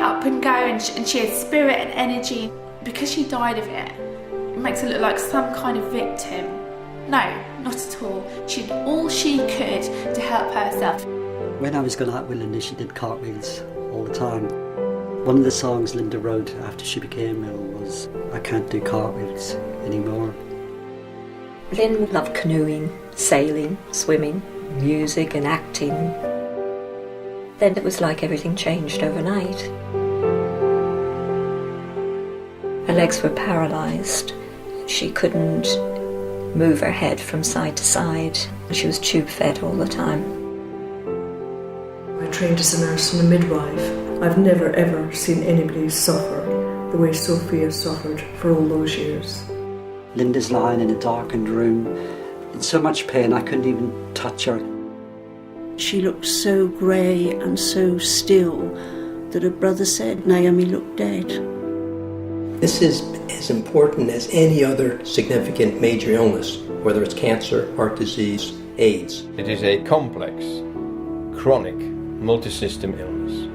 up and go, and she had spirit and energy. Because she died of it, it makes her look like some kind of victim. No, not at all. She did all she could to help herself. When I was going out with Linda, she did cartwheels all the time. One of the songs Linda wrote after she became ill was, "I can't do cartwheels anymore." Lynn loved canoeing, sailing, swimming, music and acting. Then it was like everything changed overnight. Her legs were paralysed. She couldn't move her head from side to side. She was tube fed all the time. I trained as a nurse and a midwife. I've never ever seen anybody suffer the way Sophia suffered for all those years. Linda's lying in a darkened room in so much pain I couldn't even touch her. She looked so grey and so still that her brother said Naomi looked dead. This is as important as any other significant major illness, whether it's cancer, heart disease, AIDS. It is a complex, chronic, multi-system illness.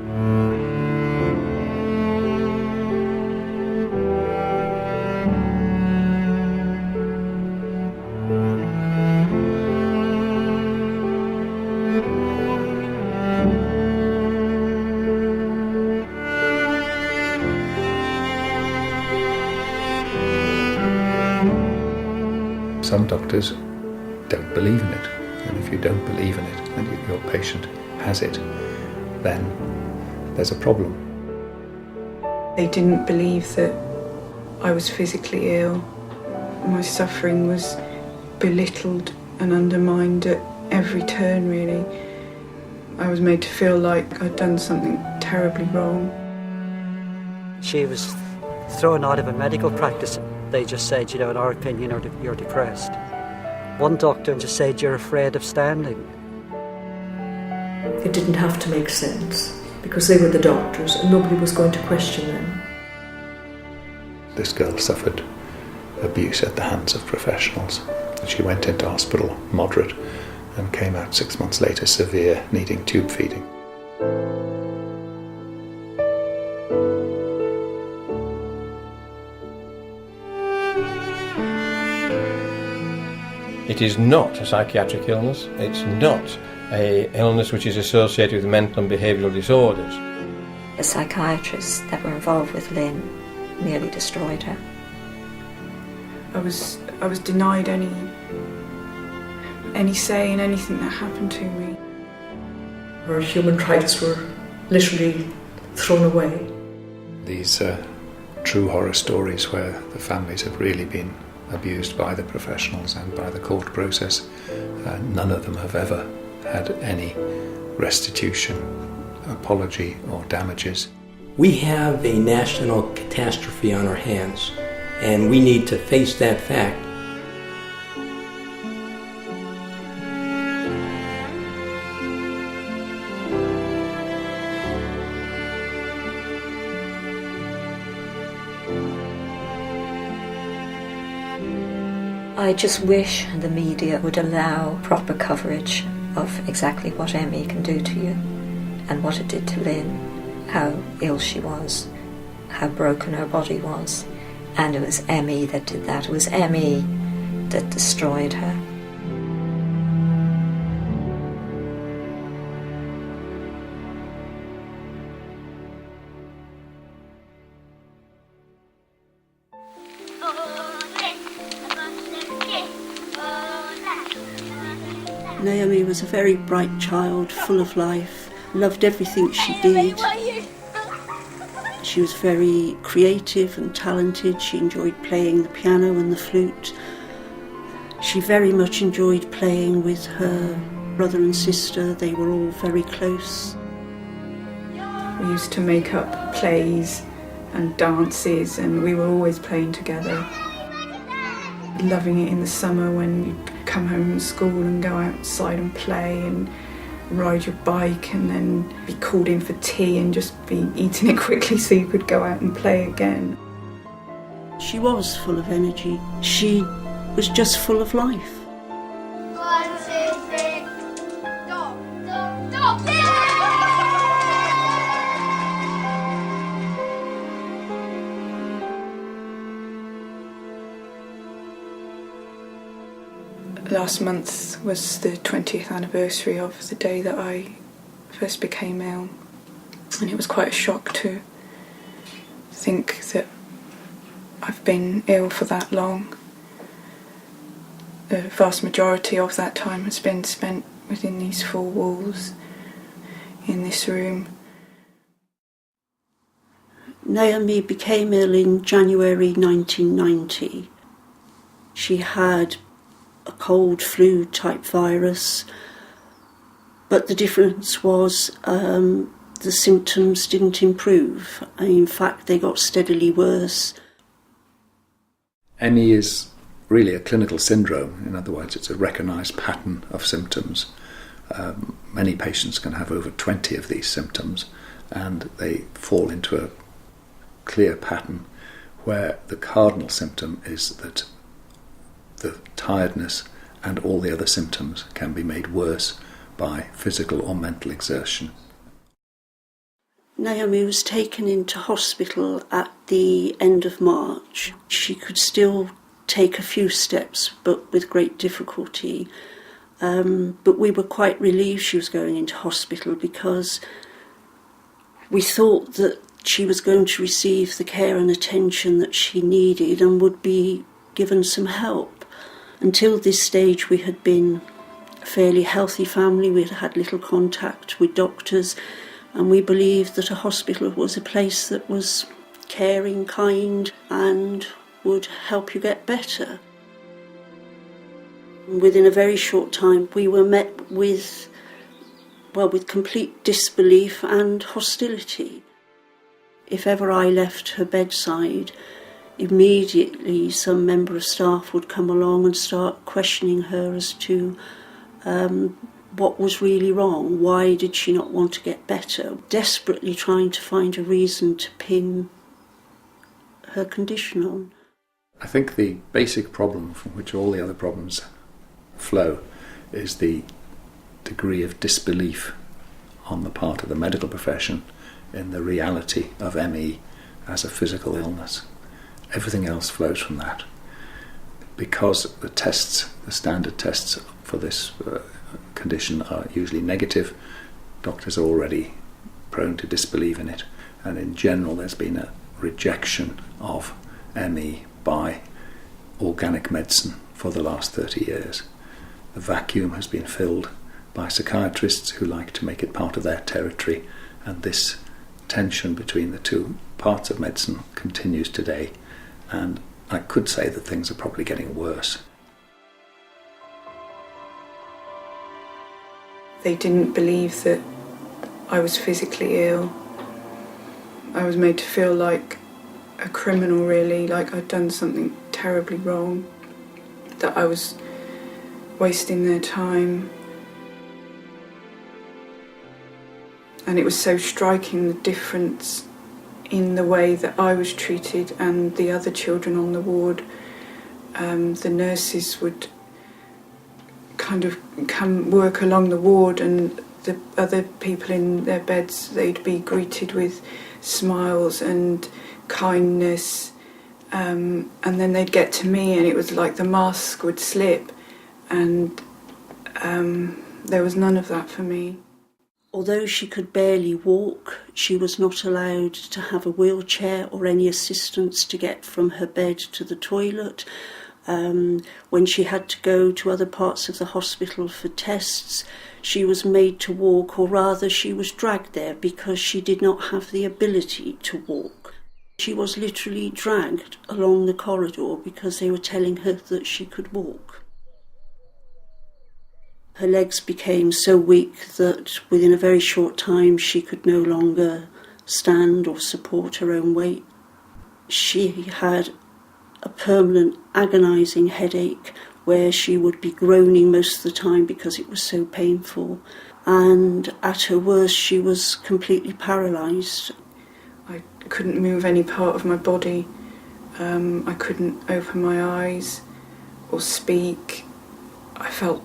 Some doctors don't believe in it, and if you don't believe in it and your patient has it, then there's a problem. They didn't believe that I was physically ill. My suffering was belittled and undermined at every turn, really. I was made to feel like I'd done something terribly wrong. She was thrown out of a medical practice. They just said, in our opinion, you're depressed. One doctor just said, you're afraid of standing. It didn't have to make sense because they were the doctors and nobody was going to question them. This girl suffered abuse at the hands of professionals. She went into hospital moderate and came out 6 months later severe, needing tube feeding. It is not a psychiatric illness. It's not an illness which is associated with mental and behavioural disorders. The psychiatrists that were involved with Lynn nearly destroyed her. I was denied any say in anything that happened to me. Her human rights were literally thrown away. These true horror stories where the families have really been abused by the professionals and by the court process, none of them have ever had any restitution, apology or damages. We have a national catastrophe on our hands, and we need to face that fact. I just wish the media would allow proper coverage of exactly what ME can do to you and what it did to Lynn, how ill she was, how broken her body was. And it was ME that did that. It was ME that destroyed her. Naomi was a very bright child, full of life, loved everything she did. She was very creative and talented. She enjoyed playing the piano and the flute. She very much enjoyed playing with her brother and sister. They were all very close. We used to make up plays and dances, and we were always playing together. Loving it in the summer when you'd come home from school and go outside and play and ride your bike and then be called in for tea and just be eating it quickly so you could go out and play again. She was full of energy. She was just full of life. 1, 2, 3, stop, stop, stop! Last month was the 20th anniversary of the day that I first became ill, and it was quite a shock to think that I've been ill for that long. The vast majority of that time has been spent within these four walls, in this room. Naomi became ill in January 1990. She had a cold flu type virus, but the difference was the symptoms didn't improve. In fact, they got steadily worse. ME is really a clinical syndrome. In other words, it's a recognised pattern of symptoms. Many patients can have over 20 of these symptoms, and they fall into a clear pattern where the cardinal symptom is that the tiredness and all the other symptoms can be made worse by physical or mental exertion. Naomi was taken into hospital at the end of March. She could still take a few steps, but with great difficulty. But we were quite relieved she was going into hospital, because we thought that she was going to receive the care and attention that she needed and would be given some help. Until this stage, we had been a fairly healthy family. We had had little contact with doctors, and we believed that a hospital was a place that was caring, kind, and would help you get better. Within a very short time, we were met with complete disbelief and hostility. If ever I left her bedside, immediately some member of staff would come along and start questioning her as to what was really wrong. Why did she not want to get better? Desperately trying to find a reason to pin her condition on. I think the basic problem from which all the other problems flow is the degree of disbelief on the part of the medical profession in the reality of ME as a physical illness. Everything else flows from that. Because the standard tests for this condition are usually negative, doctors are already prone to disbelieve in it, and in general there's been a rejection of ME by organic medicine for the last 30 years. The vacuum has been filled by psychiatrists who like to make it part of their territory, and this tension between the two parts of medicine continues today, and I could say that things are probably getting worse. They didn't believe that I was physically ill. I was made to feel like a criminal, really, like I'd done something terribly wrong, that I was wasting their time. And it was so striking, the difference in the way that I was treated and the other children on the ward. The nurses would kind of come work along the ward, and the other people in their beds, they'd be greeted with smiles and kindness, and then they'd get to me and it was like the mask would slip, and there was none of that for me. Although she could barely walk, she was not allowed to have a wheelchair or any assistance to get from her bed to the toilet. When she had to go to other parts of the hospital for tests, she was made to walk, or rather she was dragged there because she did not have the ability to walk. She was literally dragged along the corridor because they were telling her that she could walk. Her legs became so weak that within a very short time she could no longer stand or support her own weight. She had a permanent agonising headache where she would be groaning most of the time because it was so painful. And at her worst, she was completely paralysed. I couldn't move any part of my body. I couldn't open my eyes or speak. I felt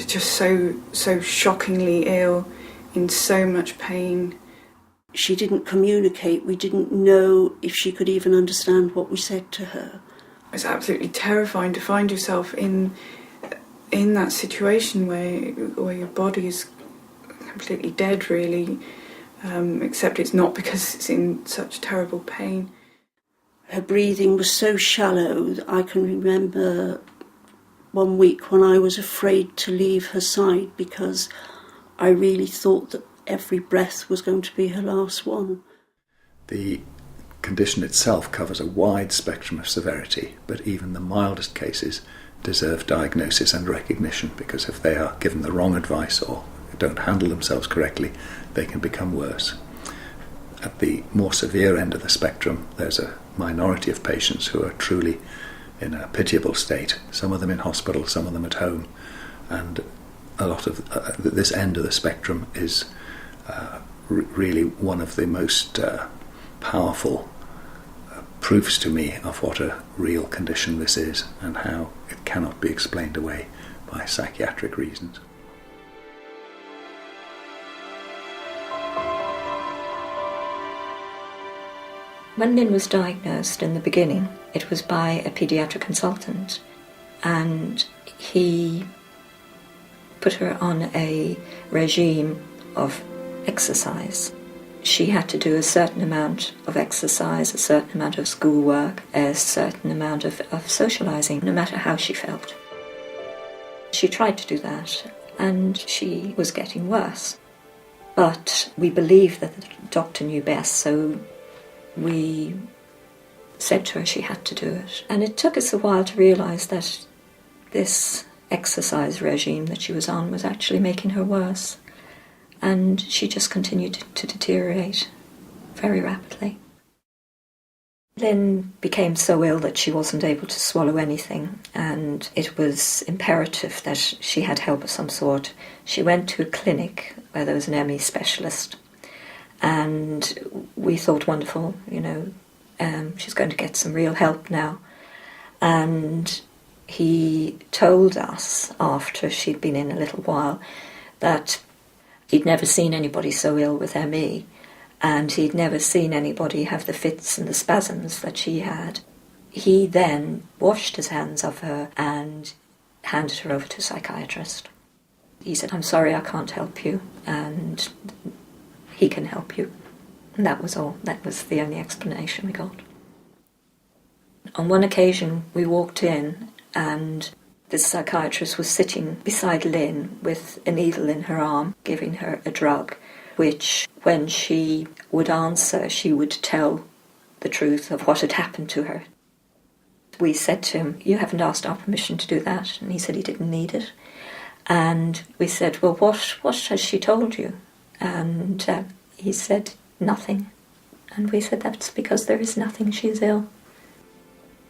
just so shockingly ill, in so much pain. She didn't communicate. We didn't know if she could even understand what we said to her. It's absolutely terrifying to find yourself in in that situation where your body is completely dead, really, except it's not because it's in such terrible pain. Her breathing was so shallow that I can remember one week when I was afraid to leave her side because I really thought that every breath was going to be her last one. The condition itself covers a wide spectrum of severity, but even the mildest cases deserve diagnosis and recognition, because if they are given the wrong advice or don't handle themselves correctly, they can become worse. At the more severe end of the spectrum, there's a minority of patients who are truly in a pitiable state, some of them in hospital, some of them at home, and a lot of this end of the spectrum is really one of the most powerful proofs to me of what a real condition this is and how it cannot be explained away by psychiatric reasons. When Lynn was diagnosed in the beginning, it was by a paediatric consultant, and he put her on a regime of exercise. She had to do a certain amount of exercise, a certain amount of schoolwork, a certain amount of socialising, no matter how she felt. She tried to do that, and she was getting worse. But we believed that the doctor knew best, so we said to her she had to do it. And it took us a while to realise that this exercise regime that she was on was actually making her worse. And she just continued to deteriorate very rapidly. Lynn became so ill that she wasn't able to swallow anything, and it was imperative that she had help of some sort. She went to a clinic where there was an ME specialist, and we thought, wonderful, she's going to get some real help now. And he told us, after she'd been in a little while, that he'd never seen anybody so ill with ME, and he'd never seen anybody have the fits and the spasms that she had. He then washed his hands of her and handed her over to a psychiatrist. He said, "I'm sorry, I can't help you," and he can help you. And that was all. That was the only explanation we got. On one occasion, we walked in, and the psychiatrist was sitting beside Lynn with a needle in her arm, giving her a drug, which, when she would answer, she would tell the truth of what had happened to her. We said to him, "You haven't asked our permission to do that," and he said he didn't need it. And we said, "Well, what has she told you?" And he said, "Nothing." And we said, "That's because there is nothing, she's ill."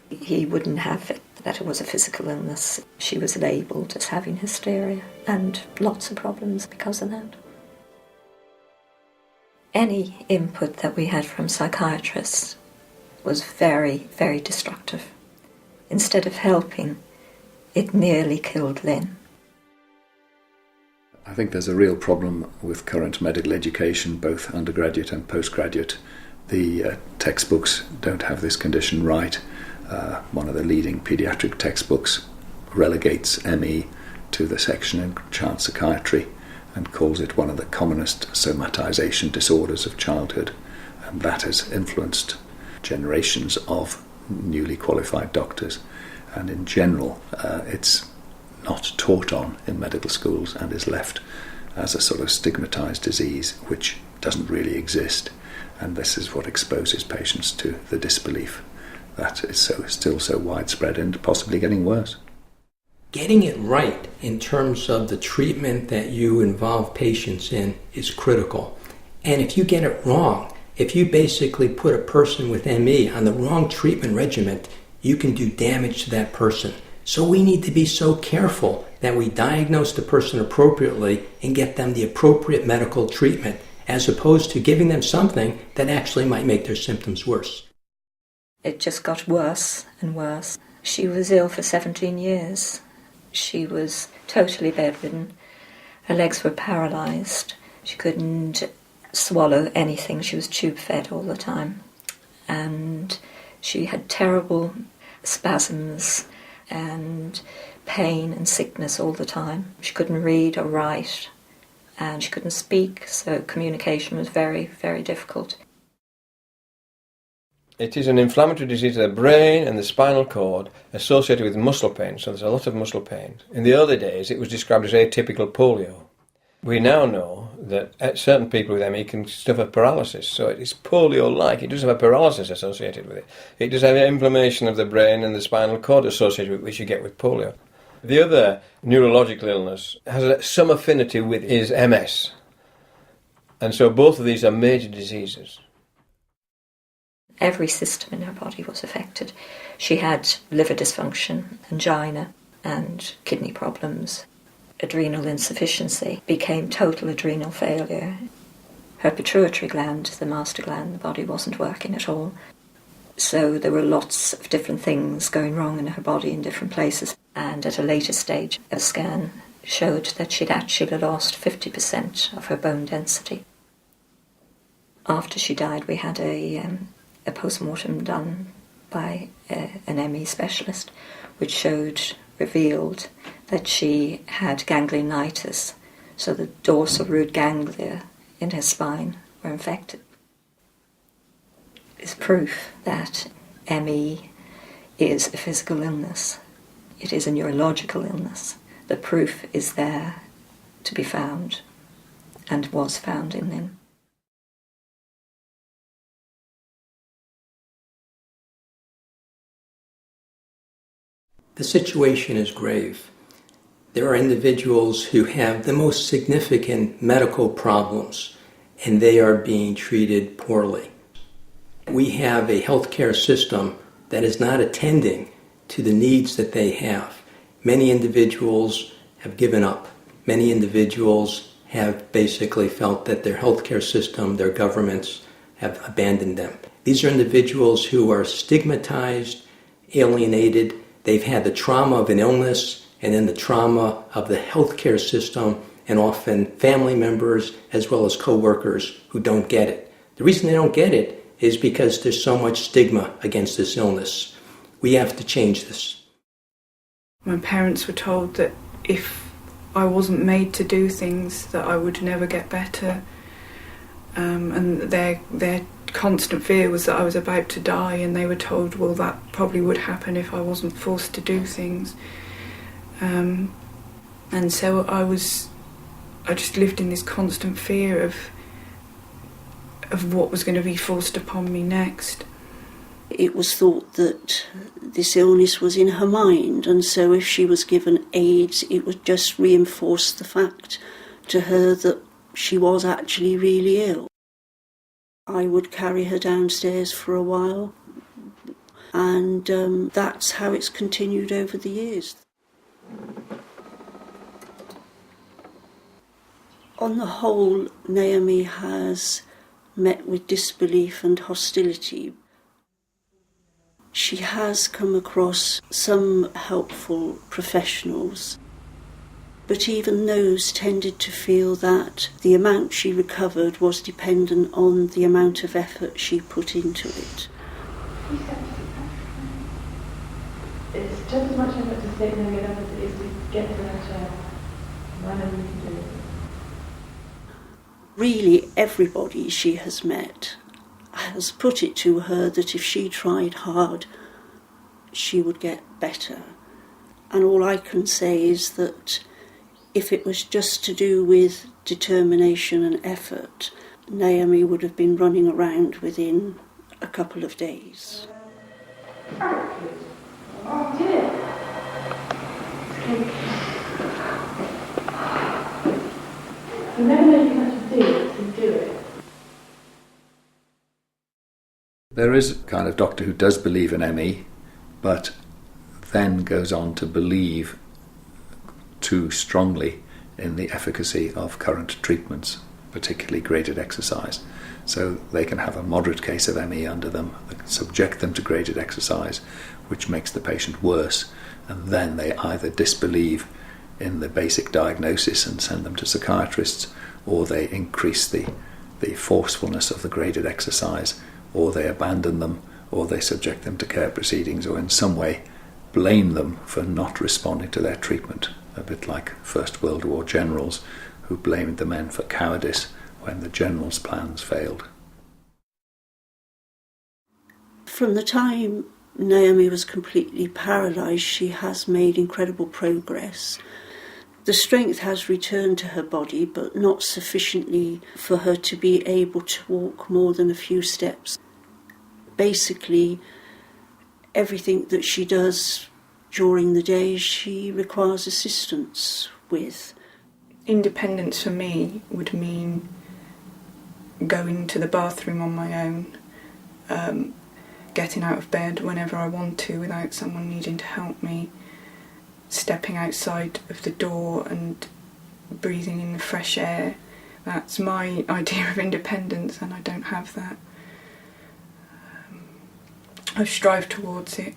He wouldn't have it, that it was a physical illness. She was labelled as having hysteria and lots of problems because of that. Any input that we had from psychiatrists was very, very destructive. Instead of helping, it nearly killed Lynn. I think there's a real problem with current medical education, both undergraduate and postgraduate. The textbooks don't have this condition right. One of the leading paediatric textbooks relegates ME to the section in child psychiatry and calls it one of the commonest somatization disorders of childhood, and that has influenced generations of newly qualified doctors. And in general, it's not taught on in medical schools and is left as a sort of stigmatized disease which doesn't really exist, and this is what exposes patients to the disbelief that it's still so widespread and possibly getting worse. Getting it right in terms of the treatment that you involve patients in is critical. And if you get it wrong, if you basically put a person with ME on the wrong treatment regimen, you can do damage to that person. So we need to be so careful that we diagnose the person appropriately and get them the appropriate medical treatment, as opposed to giving them something that actually might make their symptoms worse. It just got worse and worse. She was ill for 17 years. She was totally bedridden. Her legs were paralysed. She couldn't swallow anything. She was tube-fed all the time. And she had terrible spasms and pain and sickness all the time. She couldn't read or write, and she couldn't speak, so communication was very, very difficult. It is an inflammatory disease of the brain and the spinal cord associated with muscle pain, so there's a lot of muscle pain. In the early days, it was described as atypical polio. We now know that certain people with ME can suffer paralysis, so it is polio-like. It doesn't have a paralysis associated with it. It does have inflammation of the brain and the spinal cord associated with it, which you get with polio. The other neurological illness has some affinity with is MS. And so both of these are major diseases. Every system in her body was affected. She had liver dysfunction, angina, and kidney problems. Adrenal insufficiency became total adrenal failure. Her pituitary gland, the master gland, the body wasn't working at all. So there were lots of different things going wrong in her body in different places. And at a later stage, a scan showed that she'd actually lost 50% of her bone density. After she died, we had a post-mortem done by an ME specialist, which revealed that she had ganglionitis, so the dorsal root ganglia in her spine were infected. It's proof that ME is a physical illness. It is a neurological illness. The proof is there to be found, and was found in him. The situation is grave. There are individuals who have the most significant medical problems, and they are being treated poorly. We have a healthcare system that is not attending to the needs that they have. Many individuals have given up. Many individuals have basically felt that their healthcare system, their governments, have abandoned them. These are individuals who are stigmatized, alienated. They've had the trauma of an illness and then the trauma of the healthcare system, and often family members as well as co-workers who don't get it. The reason they don't get it is because there's so much stigma against this illness. We have to change this. My parents were told that if I wasn't made to do things, that I would never get better. And their constant fear was that I was about to die, and they were told, well, that probably would happen if I wasn't forced to do things. And so I just lived in this constant fear of what was going to be forced upon me next. It was thought that this illness was in her mind, and so if she was given AIDS, it would just reinforce the fact to her that she was actually really ill. I would carry her downstairs for a while, and that's how it's continued over the years. On the whole, Naomi has met with disbelief and hostility. She has come across some helpful professionals, but even those tended to feel that the amount she recovered was dependent on the amount of effort she put into it. It's just as much effort to sit and get up as it is to get to that chair. Whatever you can do. Really, everybody she has met has put it to her that if she tried hard, she would get better. And all I can say is that if it was just to do with determination and effort, Naomi would have been running around within a couple of days. Oh, did it? You never know you have to do it to do it. There is a kind of doctor who does believe in ME, but then goes on to believe too strongly in the efficacy of current treatments, particularly graded exercise. So they can have a moderate case of ME under them, subject them to graded exercise, which makes the patient worse, and then they either disbelieve in the basic diagnosis and send them to psychiatrists, or they increase the forcefulness of the graded exercise, or they abandon them, or they subject them to care proceedings, or in some way blame them for not responding to their treatment, a bit like First World War generals who blamed the men for cowardice when the generals' plans failed. From the time Naomi was completely paralysed, she has made incredible progress. The strength has returned to her body, but not sufficiently for her to be able to walk more than a few steps. Basically, everything that she does during the day, she requires assistance with. Independence for me would mean going to the bathroom on my own, getting out of bed whenever I want to without someone needing to help me, stepping outside of the door and breathing in the fresh air. That's my idea of independence, and I don't have that. I strive towards it.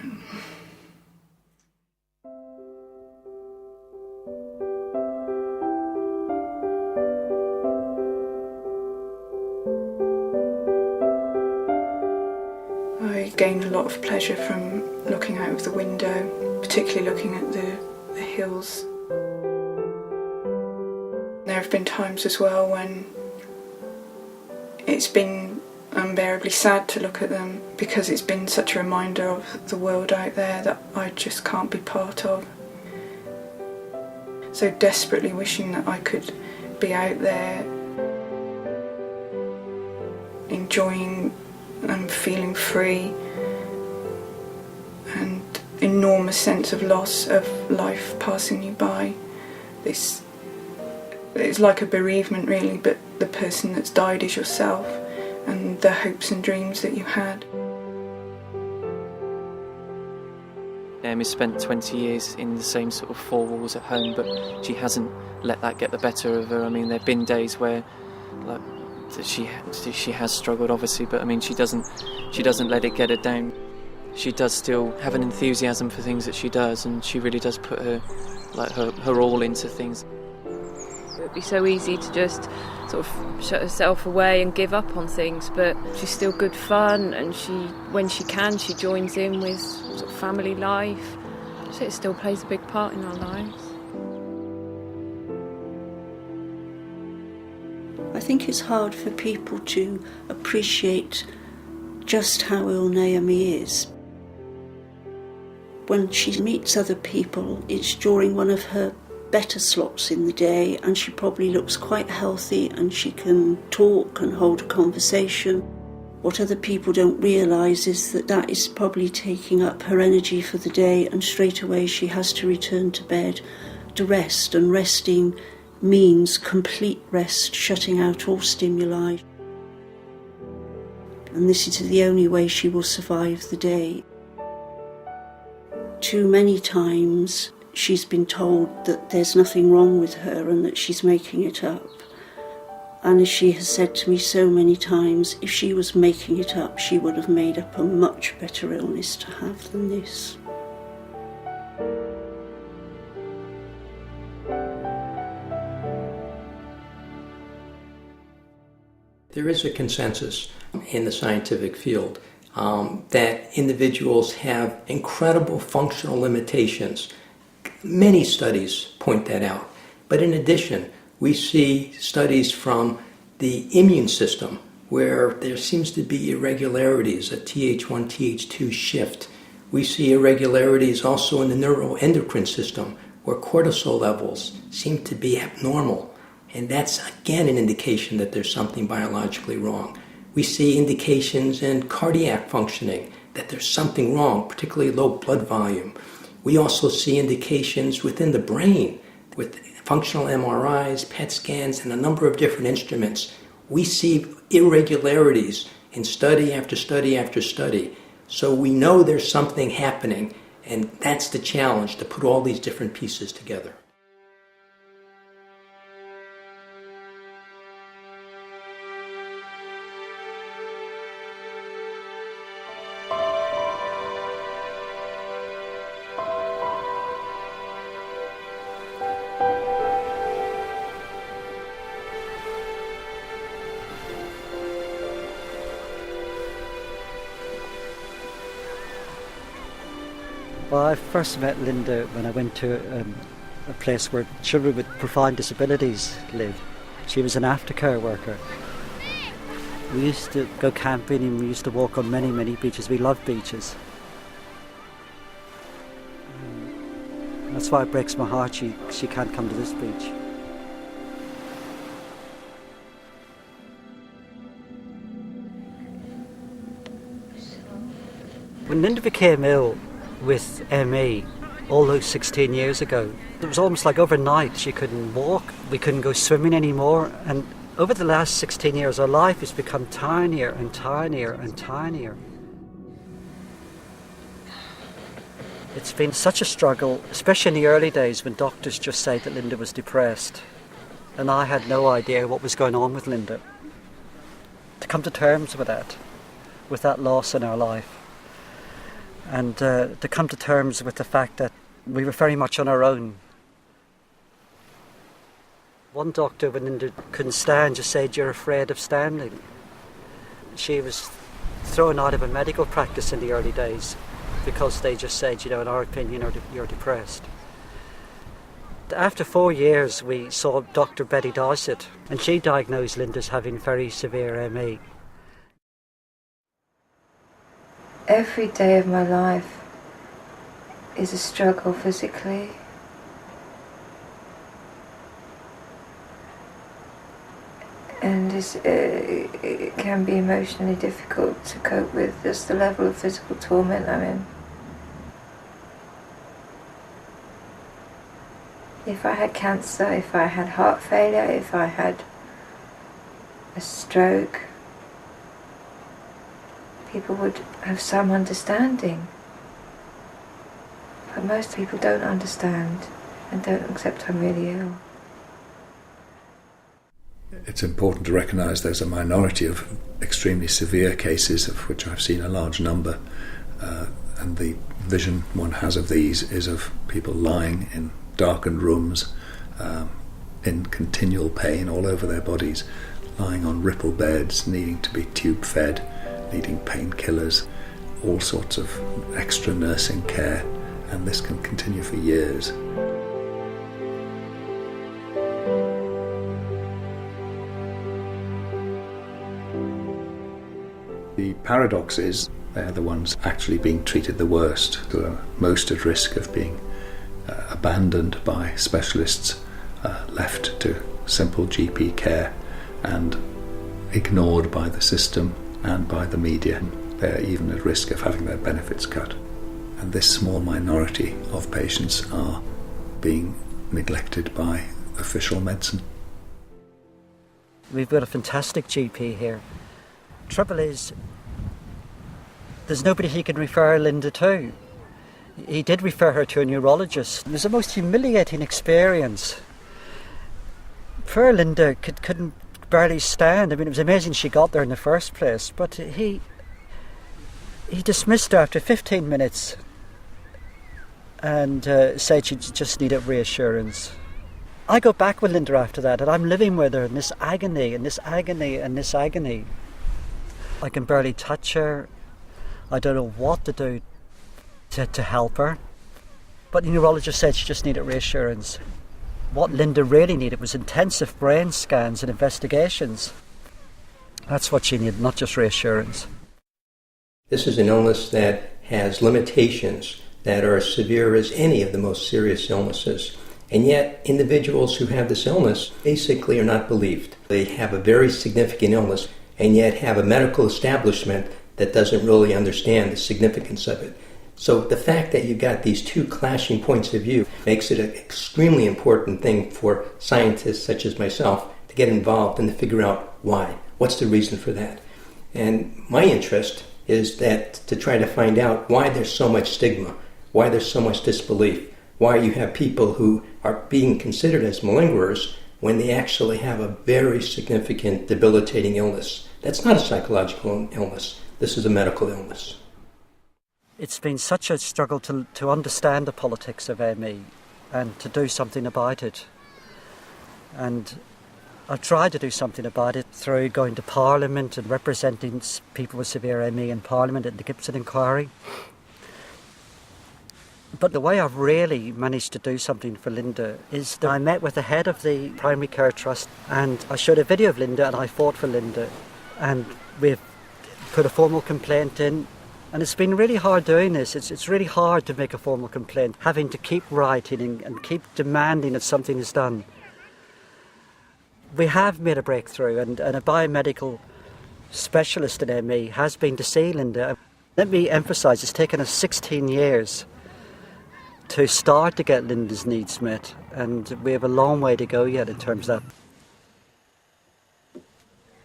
I gain a lot of pleasure from looking out of the window, particularly looking at the hills. There have been times as well when it's been unbearably sad to look at them, because it's been such a reminder of the world out there that I just can't be part of. So desperately wishing that I could be out there enjoying and feeling free, and enormous sense of loss of life passing you by. It's like a bereavement really, but the person that's died is yourself and the hopes and dreams that you had. Naomi spent 20 years in the same sort of four walls at home, but she hasn't let that get the better of her. I mean, there have been days where like she has struggled, obviously, but I mean, she doesn't let it get her down. She does still have an enthusiasm for things that she does, and she really does put her all into things. It would be so easy to just sort of shut herself away and give up on things, but she's still good fun, and when she can, she joins in with sort of family life. So it still plays a big part in our lives. I think it's hard for people to appreciate just how ill Naomi is. When she meets other people, it's during one of her better slots in the day, and she probably looks quite healthy and she can talk and hold a conversation. What other people don't realise is that is probably taking up her energy for the day, and straight away she has to return to bed to rest, and resting means complete rest, shutting out all stimuli. And this is the only way she will survive the day. Too many times she's been told that there's nothing wrong with her and that she's making it up. And as she has said to me so many times, if she was making it up, she would have made up a much better illness to have than this. There is a consensus in the scientific field that individuals have incredible functional limitations. Many studies point that out. But in addition, we see studies from the immune system where there seems to be irregularities, a Th1, Th2 shift. We see irregularities also in the neuroendocrine system where cortisol levels seem to be abnormal. And that's, again, an indication that there's something biologically wrong. We see indications in cardiac functioning that there's something wrong, particularly low blood volume. We also see indications within the brain with functional MRIs, PET scans, and a number of different instruments. We see irregularities in study after study after study. So we know there's something happening, and that's the challenge, to put all these different pieces together. Well, I first met Linda when I went to a place where children with profound disabilities live. She was an aftercare worker. We used to go camping and we used to walk on many, many beaches. We loved beaches. That's why it breaks my heart she can't come to this beach. When Linda became ill with ME all those 16 years ago, it was almost like overnight. She couldn't walk, we couldn't go swimming anymore, and over the last 16 years our life has become tinier and tinier and tinier. It's been such a struggle, especially in the early days when doctors just said that Linda was depressed, and I had no idea what was going on with Linda. To come to terms with that loss in our life, and to come to terms with the fact that we were very much on our own. One doctor, when Linda couldn't stand, just said, "You're afraid of standing." She was thrown out of a medical practice in the early days because they just said, in our opinion, you're depressed. After 4 years, we saw Dr. Betty Dowsett, and she diagnosed Linda as having very severe ME. Every day of my life is a struggle physically. And it can be emotionally difficult to cope with just the level of physical torment I'm in. If I had cancer, if I had heart failure, if I had a stroke, people would have some understanding. But most people don't understand and don't accept I'm really ill. It's important to recognise there's a minority of extremely severe cases, of which I've seen a large number, and the vision one has of these is of people lying in darkened rooms, in continual pain all over their bodies, lying on ripple beds, needing to be tube fed, needing painkillers, all sorts of extra nursing care, and this can continue for years. The paradox is they're the ones actually being treated the worst, who are most at risk of being abandoned by specialists, left to simple GP care and ignored by the system and by the media. They're even at risk of having their benefits cut. And this small minority of patients are being neglected by official medicine. We've got a fantastic GP here. Trouble is, there's nobody he can refer Linda to. He did refer her to a neurologist. It was the most humiliating experience. Poor Linda couldn't barely stand. I mean, it was amazing she got there in the first place, but he dismissed her after 15 minutes and said she just needed reassurance. I go back with Linda after that, and I'm living with her in this agony and this agony and this agony. I can barely touch her. I don't know what to do to help her. But the neurologist said she just needed reassurance. What Linda really needed was intensive brain scans and investigations. That's what she needed, not just reassurance. This is an illness that has limitations that are as severe as any of the most serious illnesses. And yet, individuals who have this illness basically are not believed. They have a very significant illness and yet have a medical establishment that doesn't really understand the significance of it. So the fact that you've got these two clashing points of view makes it an extremely important thing for scientists such as myself to get involved and to figure out why. What's the reason for that? And my interest is that to try to find out why there's so much stigma, why there's so much disbelief, why you have people who are being considered as malingerers when they actually have a very significant debilitating illness. That's not a psychological illness. This is a medical illness. It's been such a struggle to understand the politics of ME and to do something about it. And I've tried to do something about it through going to Parliament and representing people with severe ME in Parliament at the Gibson Inquiry. But the way I've really managed to do something for Linda is that I met with the head of the Primary Care Trust and I showed a video of Linda and I fought for Linda. And we've put a formal complaint in. And it's been really hard doing this. It's really hard to make a formal complaint, having to keep writing and keep demanding that something is done. We have made a breakthrough and a biomedical specialist in ME has been to see Linda. Let me emphasise, it's taken us 16 years to start to get Linda's needs met, and we have a long way to go yet in terms of that.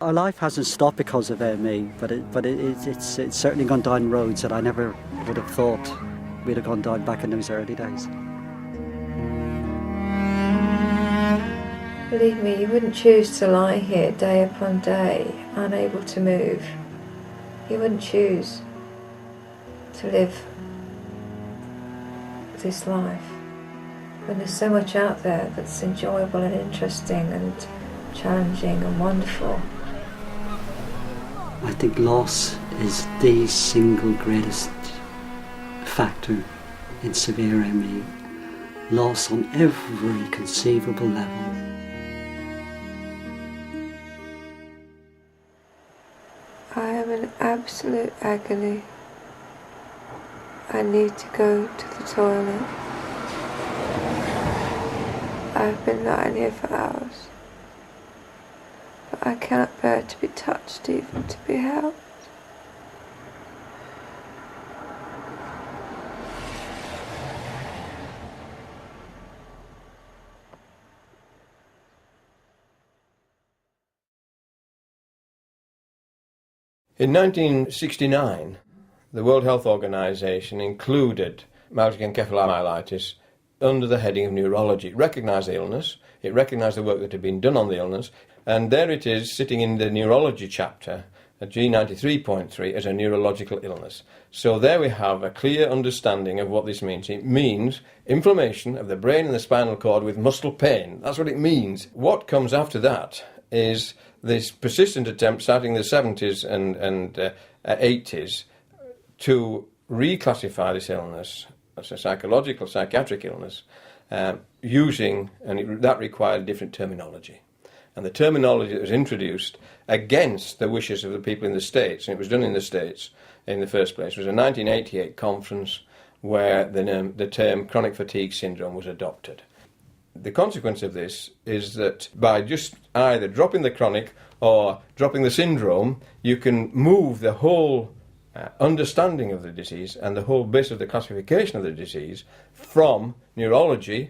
Our life hasn't stopped because of ME, but it's certainly gone down roads that I never would have thought we'd have gone down back in those early days. Believe me, you wouldn't choose to lie here day upon day, unable to move. You wouldn't choose to live this life when there's so much out there that's enjoyable and interesting and challenging and wonderful. I think loss is the single greatest factor in severe ME. Loss on every conceivable level. I am in absolute agony. I need to go to the toilet. I've been lying here for hours, but I cannot bear to be touched, even to be held. In 1969, the World Health Organization included myalgic encephalomyelitis under the heading of neurology. It recognised the illness, it recognised the work that had been done on the illness, and there it is sitting in the neurology chapter at G93.3 as a neurological illness. So there we have a clear understanding of what this means. It means inflammation of the brain and the spinal cord with muscle pain. That's what it means. What comes after that is this persistent attempt starting in the 70s and 80s to reclassify this illness as a psychological, psychiatric illness, using, and that required different terminology. And the terminology that was introduced against the wishes of the people in the States, and it was done in the States in the first place, was a 1988 conference where the term chronic fatigue syndrome was adopted. The consequence of this is that by just either dropping the chronic or dropping the syndrome, you can move the whole understanding of the disease and the whole base of the classification of the disease from neurology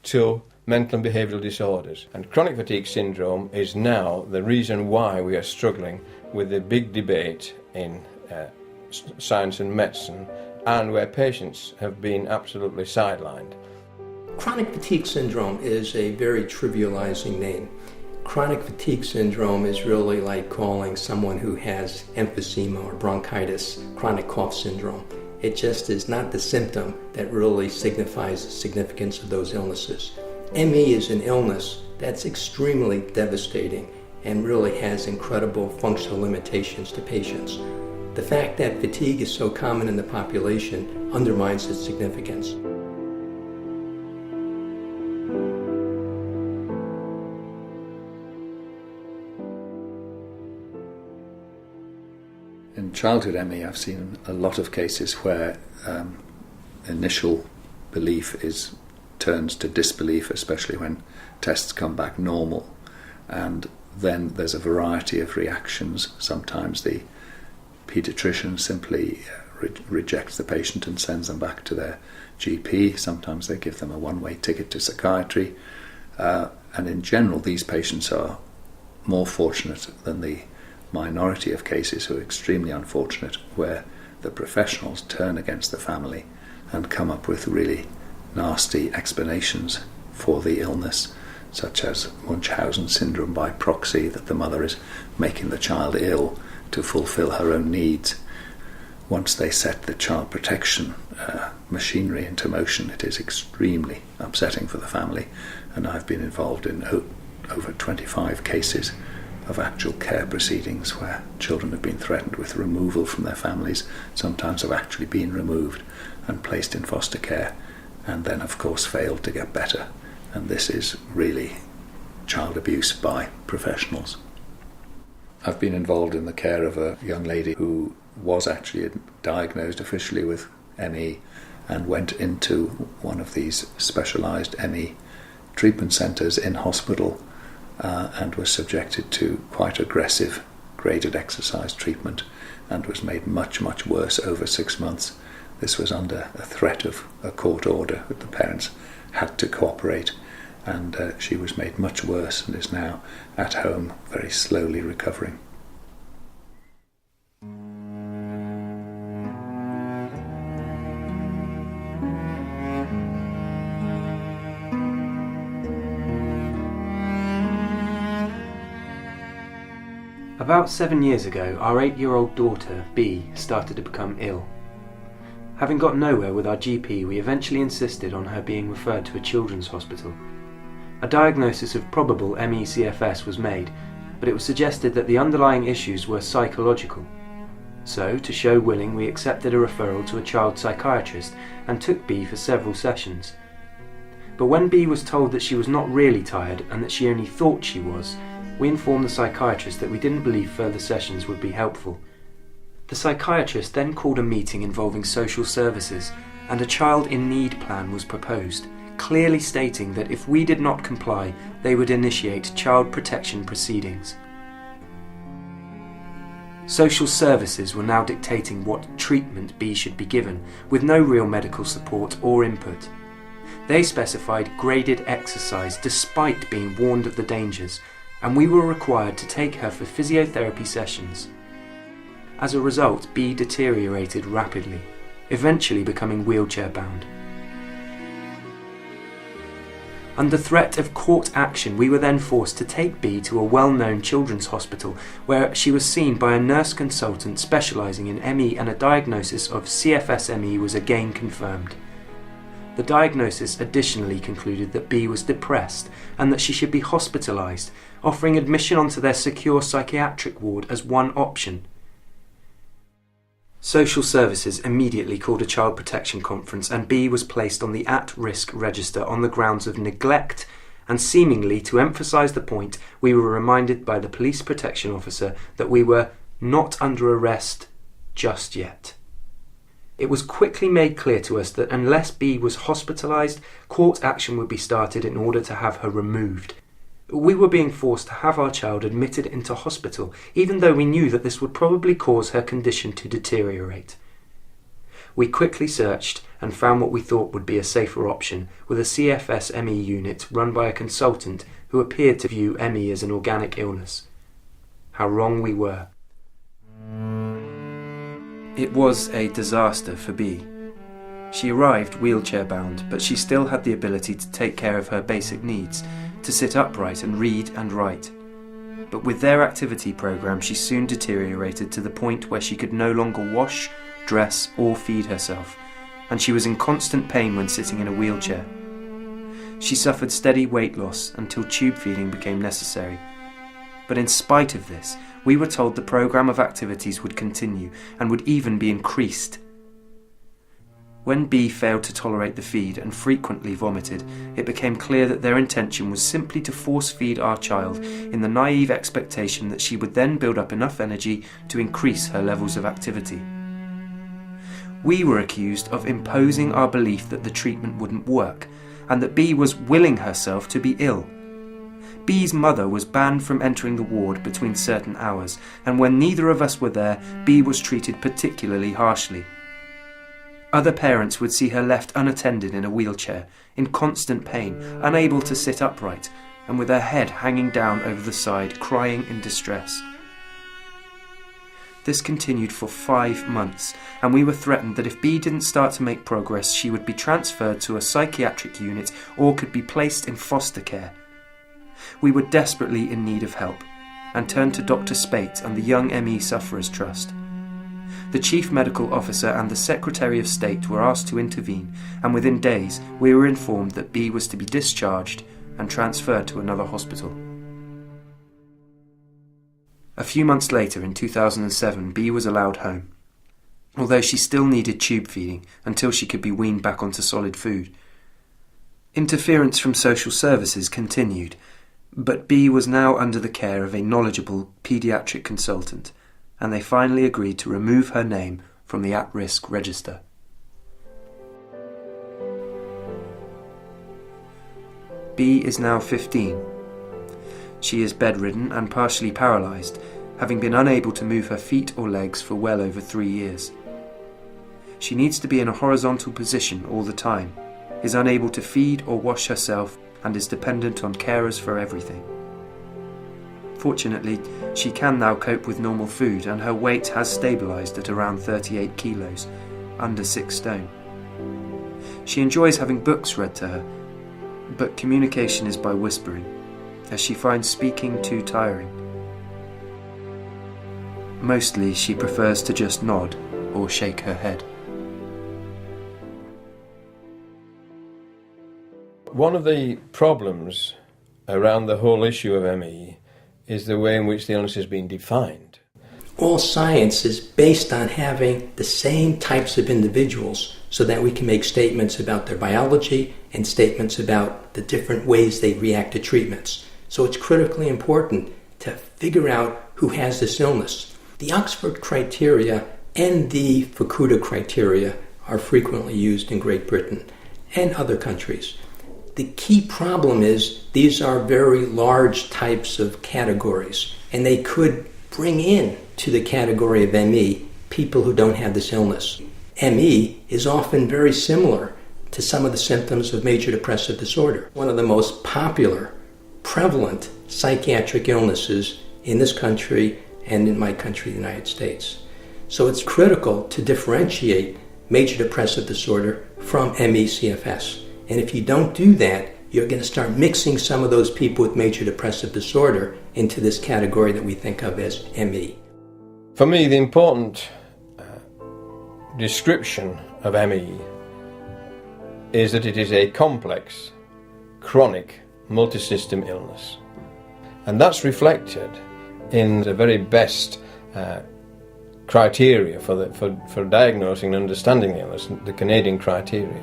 to mental and behavioural disorders. And chronic fatigue syndrome is now the reason why we are struggling with the big debate in science and medicine, and where patients have been absolutely sidelined. Chronic fatigue syndrome is a very trivializing name. Chronic fatigue syndrome is really like calling someone who has emphysema or bronchitis chronic cough syndrome. It just is not the symptom that really signifies the significance of those illnesses. ME is an illness that's extremely devastating and really has incredible functional limitations to patients. The fact that fatigue is so common in the population undermines its significance. In childhood ME, I've seen a lot of cases where initial belief turns to disbelief, especially when tests come back normal, and then there's a variety of reactions. Sometimes the paediatrician simply rejects the patient and sends them back to their GP. Sometimes they give them a one-way ticket to psychiatry, and in general these patients are more fortunate than the minority of cases who are extremely unfortunate, where the professionals turn against the family and come up with really nasty explanations for the illness, such as Munchausen syndrome by proxy, that the mother is making the child ill to fulfill her own needs. Once they set the child protection machinery into motion, it is extremely upsetting for the family, and I've been involved in over 25 cases of actual care proceedings where children have been threatened with removal from their families, sometimes have actually been removed, and placed in foster care, and then of course failed to get better. And this is really child abuse by professionals. I've been involved in the care of a young lady who was actually diagnosed officially with ME and went into one of these specialised ME treatment centres in hospital and was subjected to quite aggressive graded exercise treatment and was made much, much worse over 6 months. This was under a threat of a court order that the parents had to cooperate, and she was made much worse and is now at home very slowly recovering. About 7 years ago, our 8-year-old daughter, B, started to become ill. Having got nowhere with our GP, we eventually insisted on her being referred to a children's hospital. A diagnosis of probable ME/CFS was made, but it was suggested that the underlying issues were psychological. So, to show willing, we accepted a referral to a child psychiatrist and took B for several sessions. But when B was told that she was not really tired and that she only thought she was, we informed the psychiatrist that we didn't believe further sessions would be helpful. The psychiatrist then called a meeting involving social services, and a child in need plan was proposed, clearly stating that if we did not comply, they would initiate child protection proceedings. Social services were now dictating what treatment B should be given, with no real medical support or input. They specified graded exercise despite being warned of the dangers, and we were required to take her for physiotherapy sessions. As a result, B deteriorated rapidly, eventually becoming wheelchair-bound. Under threat of court action, we were then forced to take B to a well-known children's hospital, where she was seen by a nurse consultant specialising in ME, and a diagnosis of CFS-ME was again confirmed. The diagnosis additionally concluded that B was depressed and that she should be hospitalised, offering admission onto their secure psychiatric ward as one option. Social services immediately called a child protection conference, and B was placed on the at-risk register on the grounds of neglect, and seemingly to emphasise the point, we were reminded by the police protection officer that we were not under arrest just yet. It was quickly made clear to us that unless B was hospitalised, court action would be started in order to have her removed. We were being forced to have our child admitted into hospital, even though we knew that this would probably cause her condition to deteriorate. We quickly searched and found what we thought would be a safer option, with a CFS-ME unit run by a consultant who appeared to view ME as an organic illness. How wrong we were. It was a disaster for B. She arrived wheelchair-bound, but she still had the ability to take care of her basic needs, to sit upright and read and write. But with their activity programme, she soon deteriorated to the point where she could no longer wash, dress or feed herself, and she was in constant pain when sitting in a wheelchair. She suffered steady weight loss until tube feeding became necessary. But in spite of this, we were told the programme of activities would continue and would even be increased. When B failed to tolerate the feed and frequently vomited, it became clear that their intention was simply to force-feed our child in the naive expectation that she would then build up enough energy to increase her levels of activity. We were accused of imposing our belief that the treatment wouldn't work, and that B was willing herself to be ill. B's mother was banned from entering the ward between certain hours, and when neither of us were there, B was treated particularly harshly. Other parents would see her left unattended in a wheelchair, in constant pain, unable to sit upright, and with her head hanging down over the side, crying in distress. This continued for 5 months, and we were threatened that if B didn't start to make progress, she would be transferred to a psychiatric unit or could be placed in foster care. We were desperately in need of help, and turned to Dr. Spate and the Young ME Sufferers Trust. The Chief Medical Officer and the Secretary of State were asked to intervene, and within days we were informed that B was to be discharged and transferred to another hospital. A few months later, in 2007, B was allowed home. although she still needed tube feeding until she could be weaned back onto solid food. Interference from social services continued, but B was now under the care of a knowledgeable paediatric consultant, and they finally agreed to remove her name from the at-risk register. B is now 15. She is bedridden and partially paralysed, having been unable to move her feet or legs for well over 3 years. She needs to be in a horizontal position all the time, is unable to feed or wash herself, and is dependent on carers for everything. Fortunately, she can now cope with normal food, and her weight has stabilised at around 38 kilos, under 6 stone. She enjoys having books read to her, but communication is by whispering, as she finds speaking too tiring. Mostly she prefers to just nod or shake her head. One of the problems around the whole issue of ME is the way in which the illness has been defined. All science is based on having the same types of individuals so that we can make statements about their biology and statements about the different ways they react to treatments. So it's critically important to figure out who has this illness. The Oxford criteria and the Fukuda criteria are frequently used in Great Britain and other countries. The key problem is these are very large types of categories, and they could bring in to the category of ME people who don't have this illness. ME is often very similar to some of the symptoms of major depressive disorder. One of the most popular, prevalent psychiatric illnesses in this country and in my country, the United States. So it's critical to differentiate major depressive disorder from ME/CFS. And if you don't do that, you're going to start mixing some of those people with major depressive disorder into this category that we think of as ME. For me, the important description of ME is that it is a complex, chronic, multi-system illness. And that's reflected in the very best criteria for diagnosing and understanding the illness, the Canadian criteria.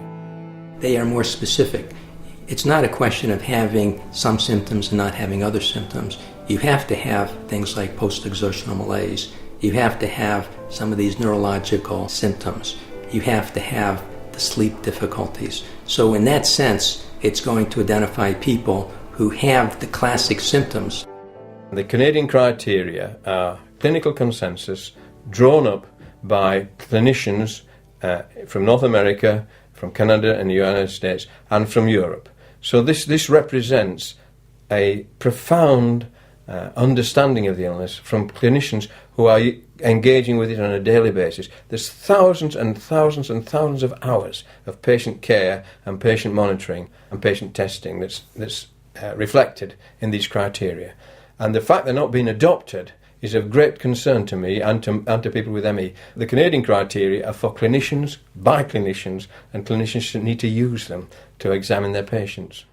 They are more specific. It's not a question of having some symptoms and not having other symptoms. You have to have things like post-exertional malaise. You have to have some of these neurological symptoms. You have to have the sleep difficulties. So in that sense, it's going to identify people who have the classic symptoms. The Canadian criteria are clinical consensus drawn up by clinicians from North America, from Canada and the United States, and from Europe. So this represents a profound understanding of the illness from clinicians who are engaging with it on a daily basis. There's thousands and thousands and thousands of hours of patient care and patient monitoring and patient testing that's reflected in these criteria. And the fact they're not being adopted is of great concern to me and to people with ME. The Canadian criteria are for clinicians, by clinicians, and clinicians should need to use them to examine their patients.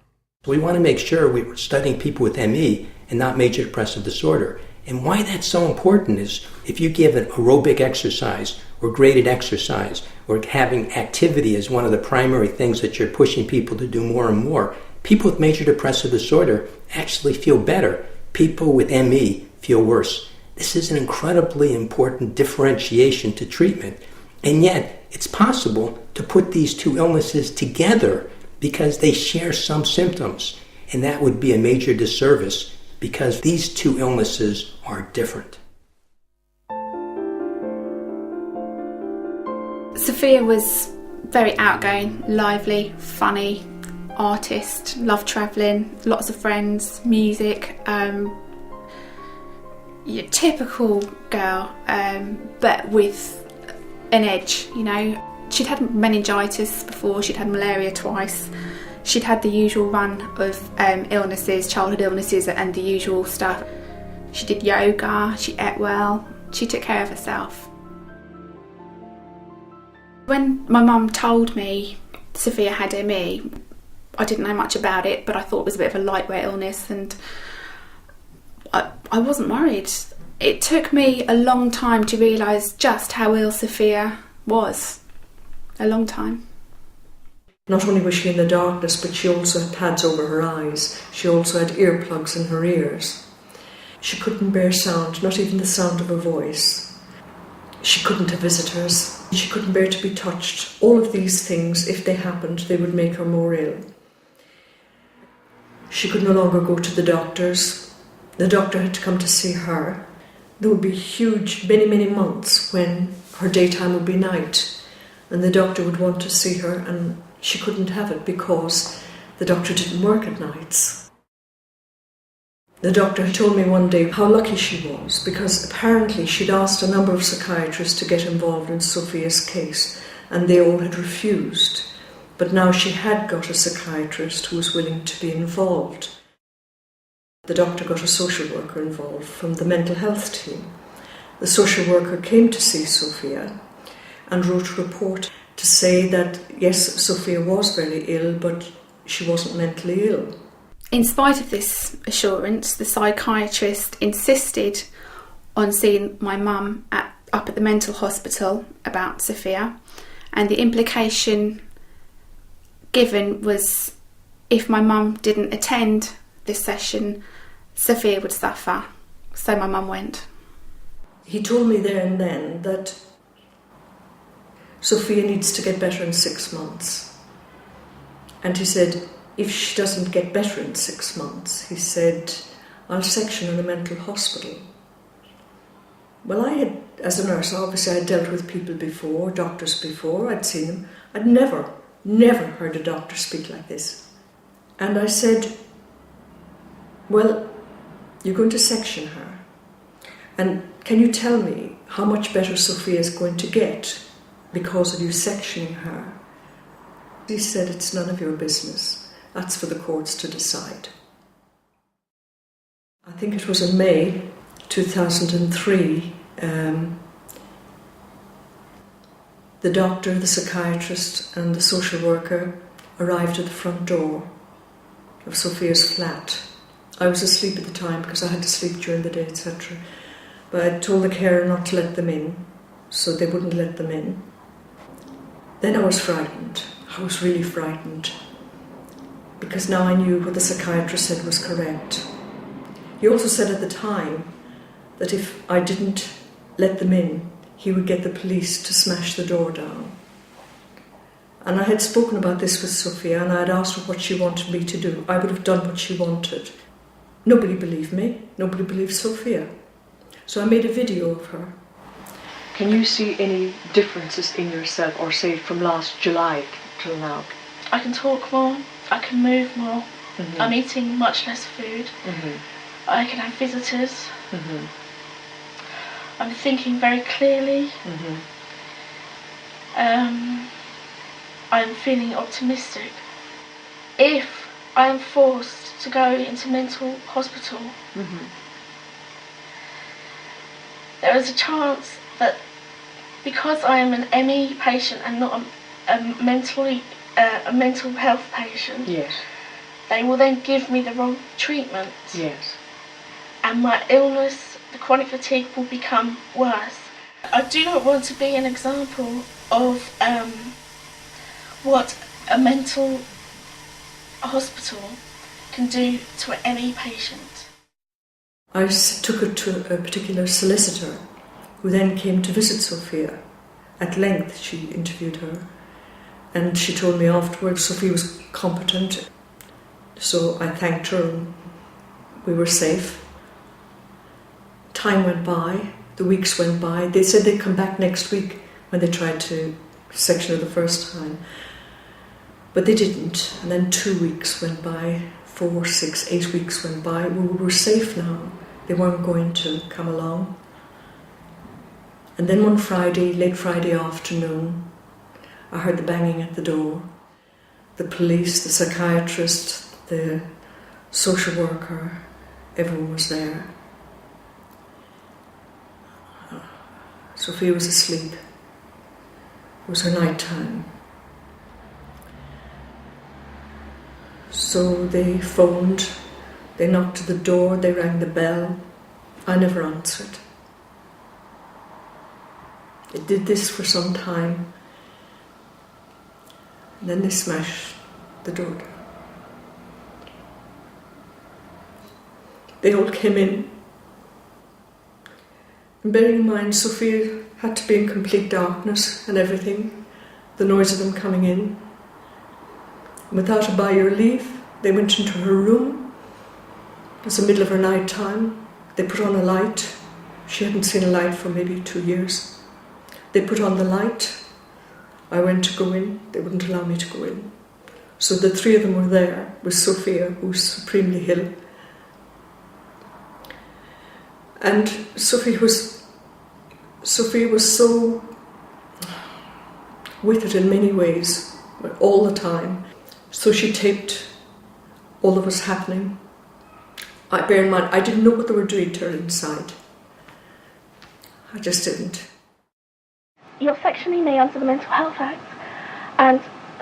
We want to make sure we're studying people with ME and not major depressive disorder. And why that's so important is if you give an aerobic exercise or graded exercise or having activity as one of the primary things that you're pushing people to do more and more, people with major depressive disorder actually feel better. People with ME feel worse. This is an incredibly important differentiation to treatment. And yet, it's possible to put these two illnesses together because they share some symptoms. And that would be a major disservice because these two illnesses are different. Sophia was very outgoing, lively, funny, artist, loved travelling, lots of friends, music, your typical girl, but with an edge, you know. She'd had meningitis before, she'd had malaria twice, she'd had the usual run of illnesses, childhood illnesses and the usual stuff. She did yoga, she ate well, she took care of herself. When my mum told me Sophia had ME, I didn't know much about it, but I thought it was a bit of a lightweight illness and I wasn't worried. It took me a long time to realise just how ill Sophia was a long time. Not only was she in the darkness, but she also had pads over her eyes. She also had earplugs in her ears. She couldn't bear sound, not even the sound of a voice. She couldn't have visitors. She couldn't bear to be touched. All of these things, if they happened, they would make her more ill. She could no longer go to the doctors. The doctor had to come to see her. There would be huge, many months when her daytime would be night, and the doctor would want to see her, and she couldn't have it because the doctor didn't work at nights. The doctor had told me one day how lucky she was, because apparently she'd asked a number of psychiatrists to get involved in Sophia's case, and they all had refused. But now she had got a psychiatrist who was willing to be involved. The doctor got a social worker involved from the mental health team. The social worker came to see Sophia and wrote a report to say that, yes, Sophia was very ill, but she wasn't mentally ill. In spite of this assurance, the psychiatrist insisted on seeing my mum up at the mental hospital about Sophia, and the implication given was if my mum didn't attend this session, Sophia would suffer. So my mum went. He told me there and then that Sophia needs to get better in 6 months. And he said, if she doesn't get better in 6 months, he said, I'll section her in a mental hospital. Well, I had, as a nurse, obviously I'd dealt with people before, doctors before, I'd seen them. I'd never heard a doctor speak like this. And I said, well, you're going to section her. And can you tell me how much better Sophia is going to get because of you sectioning her? He said, it's none of your business. That's for the courts to decide. I think it was in May 2003, the doctor, the psychiatrist and the social worker arrived at the front door of Sophia's flat. I was asleep at the time because I had to sleep during the day, etc. But I told the carer not to let them in, so they wouldn't let them in. Then I was frightened. I was really frightened, because now I knew what the psychiatrist said was correct. He also said at the time that if I didn't let them in, he would get the police to smash the door down. And I had spoken about this with Sophia, and I had asked her what she wanted me to do. I would have done what she wanted. Nobody believed me. Nobody believed Sophia. So I made a video of her. Can you see any differences in yourself, or say from last July till now? I can talk more, I can move more, Mm-hmm. I'm eating much less food, I can have visitors, I'm thinking very clearly, I'm feeling optimistic. If I am forced to go into mental hospital, there is a chance that because I am an ME patient and not a mental health patient, yes, they will then give me the wrong treatment. Yes. And my illness, the chronic fatigue, will become worse. I do not want to be an example of what a mental hospital can do to an ME patient. I took her to a particular solicitor who then came to visit Sophia. At length she interviewed her, and she told me afterwards Sophia was competent. So I thanked her and we were safe. Time went by, the weeks went by. They said they'd come back next week when they tried to section her the first time. But they didn't. And then 2 weeks went by, 4, 6, 8 weeks went by. We were safe now. They weren't going to come along. And then one Friday, late Friday afternoon, I heard the banging at the door. The police, the psychiatrist, the social worker, everyone was there. Sophia was asleep. It was her night time. So they phoned, they knocked at the door, they rang the bell. I never answered. It did this for some time. And then they smashed the door down. They all came in. And bearing in mind, Sophia had to be in complete darkness and everything, the noise of them coming in. And without a by your leave, they went into her room. It was the middle of her night time. They put on a light. She hadn't seen a light for maybe 2 years. They put on the light. I went to go in. They wouldn't allow me to go in. So the three of them were there with Sophia, who was supremely ill. And Sophia was so with it in many ways, all the time. So she taped all that was happening. Bear in mind, I didn't know what they were doing to her inside. I just didn't. You're sectioning me under the Mental Health Act, and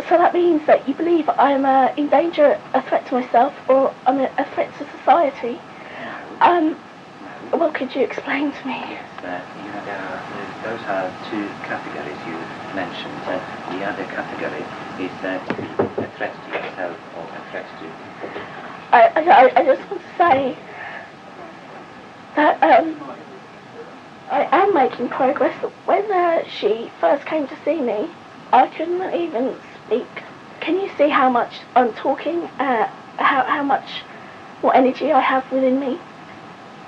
so that means that you believe I'm in danger, a threat to myself, or I'm a threat to society. Well, could you explain to me? Yes, those are two categories you mentioned. The other category is a threat to yourself or a threat to... I just want to say that I am making progress. When she first came to see me, I couldn't even speak. Can you see how much I'm talking, how much more energy I have within me?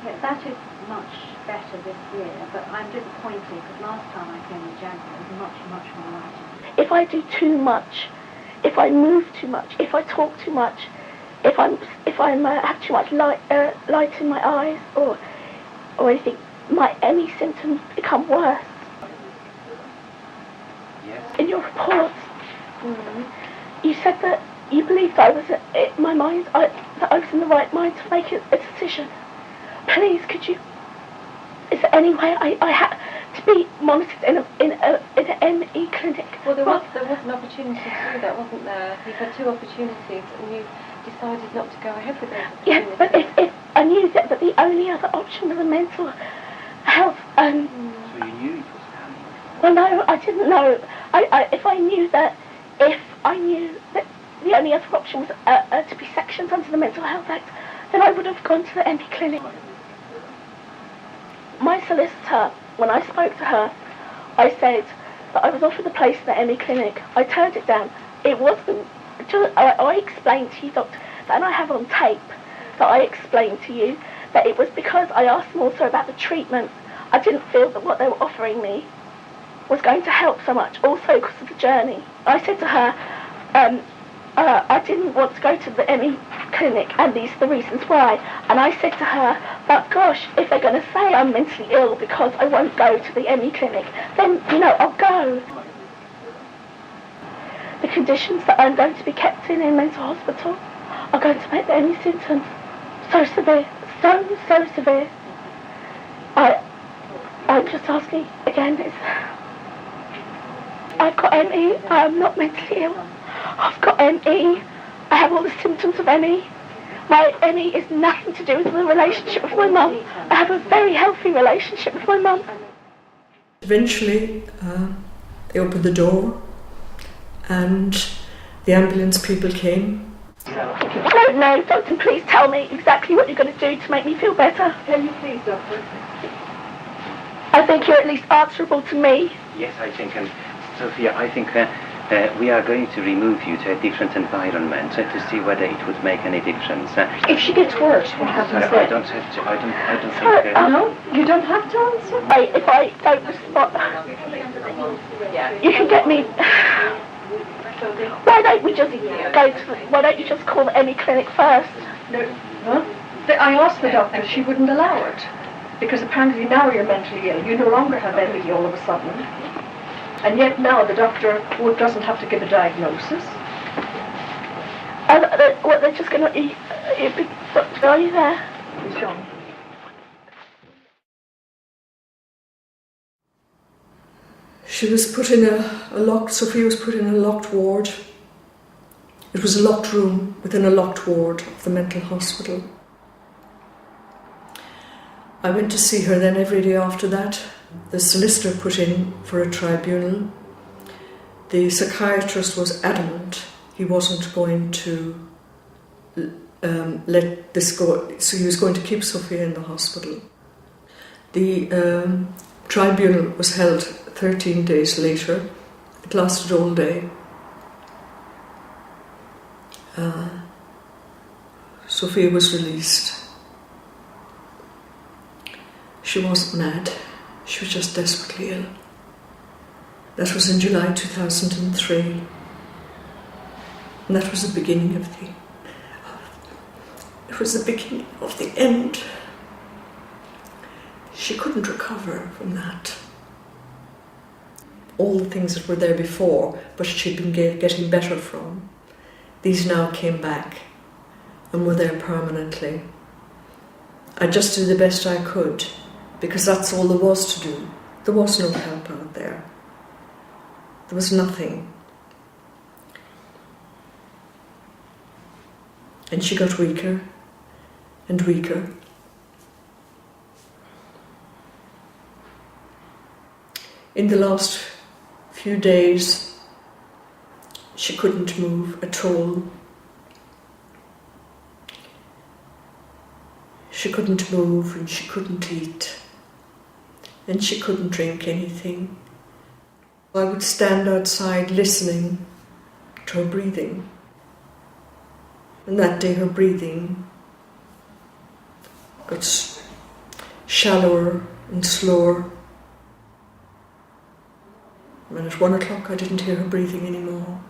Yeah, that is much better this year, but I'm disappointed because last time I came in January it was much more lighter. If I do too much, if I move too much, if I talk too much, if I'm have too much light in my eyes or anything, my ME symptoms become worse. Yes. In your report, you said that you believed I was that I was in the right mind to make a decision. Please, could you? Is there any way I had to be monitored in an ME clinic? Well, there was an opportunity to do that, wasn't there? You've had two opportunities, and you decided not to go ahead with those opportunities. Yeah, but if I knew that, but the only other option was a mental health. So you knew it was coming? Well, no, I didn't know. If I knew that the only other option was to be sectioned under the Mental Health Act, then I would have gone to the ME clinic. My solicitor, when I spoke to her, I said that I was offered a place in the ME clinic. I turned it down. It wasn't. I explained to you, doctor, and I have on tape that I explained to you that it was because I asked them also about the treatment. I didn't feel that what they were offering me was going to help so much, also because of the journey. I said to her, I didn't want to go to the ME clinic, and these are the reasons why. And I said to her, but gosh, if they're going to say I'm mentally ill because I won't go to the ME clinic, then, I'll go. The conditions that I'm going to be kept in mental hospital are going to make the ME symptoms so severe, so severe. I'm just asking again, I've got ME, I'm not mentally ill. I've got ME, I have all the symptoms of ME. My ME is nothing to do with the relationship with my mum. I have a very healthy relationship with my mum. Eventually, they opened the door and the ambulance people came. I don't know, doctor, please tell me exactly what you're going to do to make me feel better. Can you please, doctor? I think you're at least answerable to me. Yes, I think, and Sophia, I think we are going to remove you to a different environment to see whether it would make any difference. If she gets worse, what happens then? I don't have to. I don't think. No, you don't have to answer. If I don't respond, you can get me. Why don't we just why don't you just call the ME clinic first? No. Huh? I asked the doctor, she wouldn't allow it. Because apparently now you're mentally ill. You no longer have ME all of a sudden. And yet now the doctor doesn't have to give a diagnosis. They're just going to... Doctor, are you there? John. She was put in Sophia was put in a locked ward. It was a locked room within a locked ward of the mental hospital. I went to see her then every day after that, The solicitor put in for a tribunal. The psychiatrist was adamant he wasn't going to let this go, so he was going to keep Sophia in the hospital. The tribunal was held 13 days later. It lasted all day. Sophia was released. She wasn't mad. She was just desperately ill. That was in July 2003. And that was the beginning of the... It was the beginning of the end. She couldn't recover from that. All the things that were there before, but she'd been getting better from, these now came back and were there permanently. I just did the best I could, because that's all there was to do. There was no help out there. There was nothing. And she got weaker and weaker. In the last few days, she couldn't move at all. She couldn't move and she couldn't eat. And she couldn't drink anything. I would stand outside listening to her breathing. And that day her breathing got shallower and slower. And at 1 o'clock I didn't hear her breathing anymore.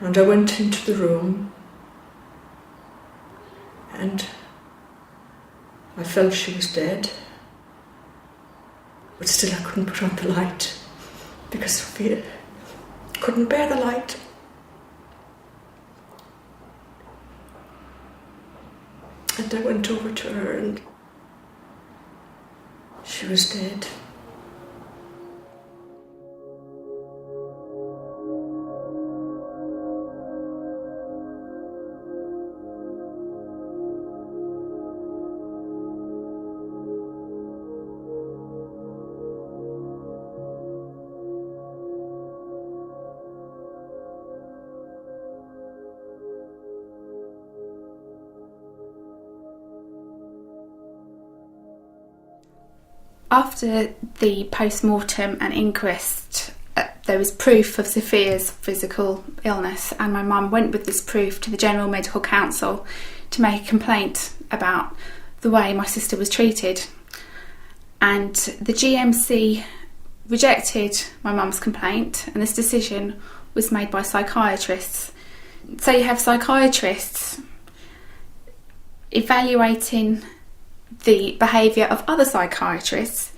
And I went into the room and I felt she was dead. But still I couldn't put on the light because Sophia couldn't bear the light. And I went over to her and she was dead. After the post-mortem and inquest, there was proof of Sophia's physical illness, and my mum went with this proof to the General Medical Council to make a complaint about the way my sister was treated. And the GMC rejected my mum's complaint, and this decision was made by psychiatrists. So you have psychiatrists evaluating the behaviour of other psychiatrists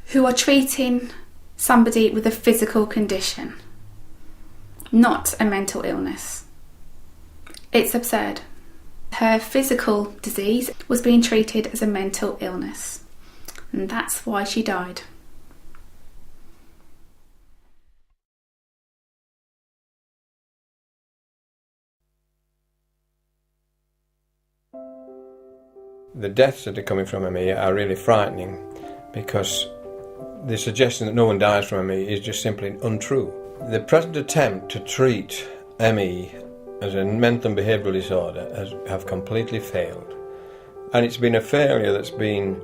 who are treating somebody with a physical condition, not a mental illness. It's absurd. Her physical disease was being treated as a mental illness, and that's why she died. The deaths that are coming from ME are really frightening, because the suggestion that no one dies from ME is just simply untrue. The present attempt to treat ME as a mental and behavioural disorder have completely failed, and it's been a failure that's been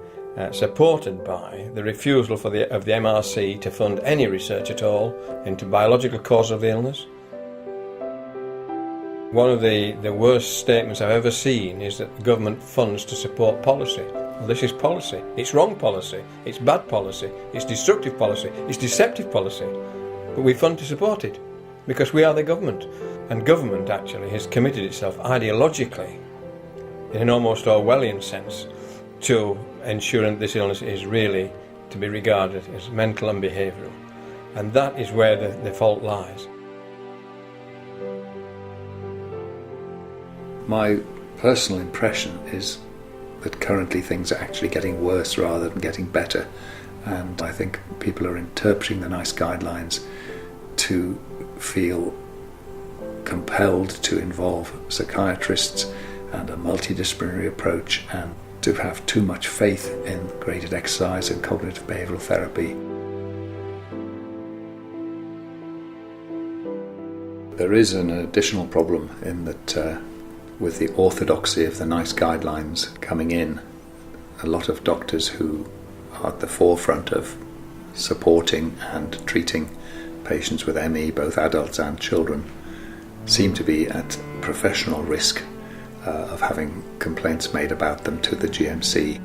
supported by the refusal of the MRC to fund any research at all into biological cause of the illness. One of the worst statements I've ever seen is that the government funds to support policy. Well, this is policy. It's wrong policy. It's bad policy. It's destructive policy. It's deceptive policy. But we fund to support it because we are the government. And government actually has committed itself ideologically, in an almost Orwellian sense, to ensuring this illness is really to be regarded as mental and behavioural. And that is where the fault lies. My personal impression is that currently things are actually getting worse rather than getting better, and I think people are interpreting the NICE guidelines to feel compelled to involve psychiatrists and a multidisciplinary approach, and to have too much faith in graded exercise and cognitive behavioural therapy. There is an additional problem in that with the orthodoxy of the NICE guidelines coming in, a lot of doctors who are at the forefront of supporting and treating patients with ME, both adults and children, seem to be at professional risk of having complaints made about them to the GMC.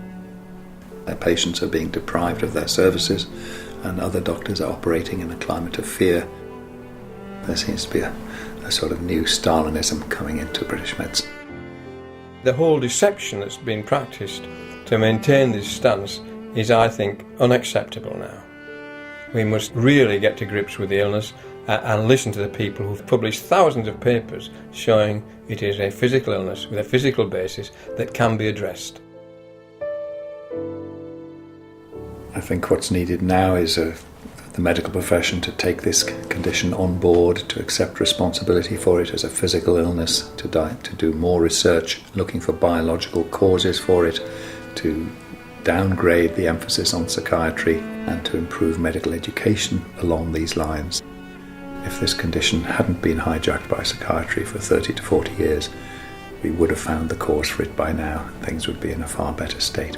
Their patients are being deprived of their services, and other doctors are operating in a climate of fear. There seems to be a sort of new Stalinism coming into British medicine. The whole deception that's been practiced to maintain this stance is, I think, unacceptable now. We must really get to grips with the illness and listen to the people who've published thousands of papers showing it is a physical illness with a physical basis that can be addressed. I think what's needed now is the medical profession to take this condition on board, to accept responsibility for it as a physical illness, to do more research looking for biological causes for it, to downgrade the emphasis on psychiatry, and to improve medical education along these lines. If this condition hadn't been hijacked by psychiatry for 30 to 40 years, we would have found the cause for it by now. Things would be in a far better state.